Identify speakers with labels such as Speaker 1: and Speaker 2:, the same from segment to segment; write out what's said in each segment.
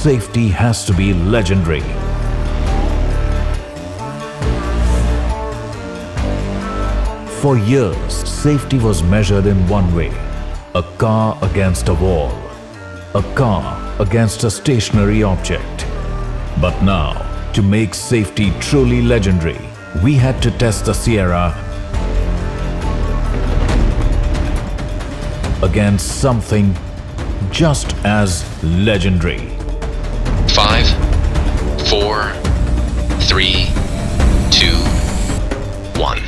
Speaker 1: safety has to be legendary. For years, safety was measured in one way: a car against a wall, a car against a stationary object. But now, to make safety truly legendary, we had to test the Sierra against something just as legendary.
Speaker 2: 5, 4, 3, 2, 1.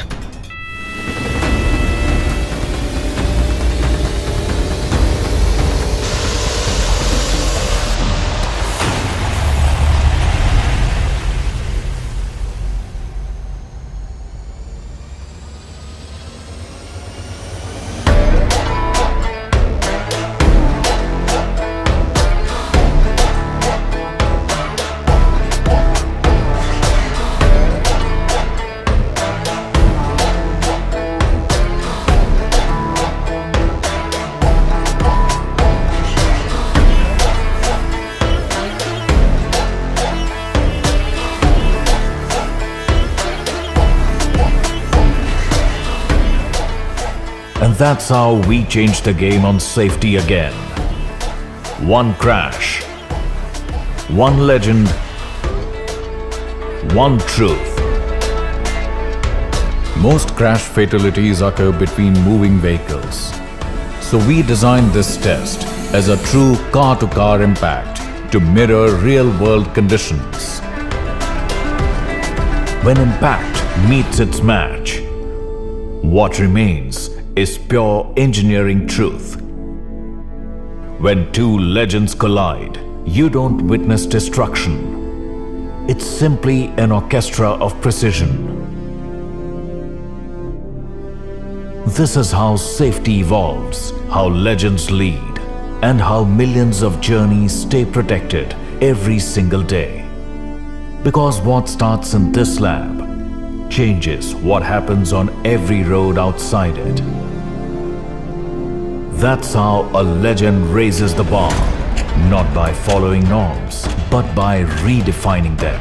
Speaker 1: And that's how we changed the game on safety again. One crash, one legend, one truth. Most crash fatalities occur between moving vehicles. So we designed this test as a true car-to-car impact to mirror real-world conditions. When impact meets its match, what remains is pure engineering truth. When two legends collide, you don't witness destruction. It's simply an orchestra of precision. This is how safety evolves, how legends lead, and how millions of journeys stay protected every single day. Because what starts in this lab changes what happens on every road outside it. That's how a legend raises the bar, not by following norms, but by redefining them.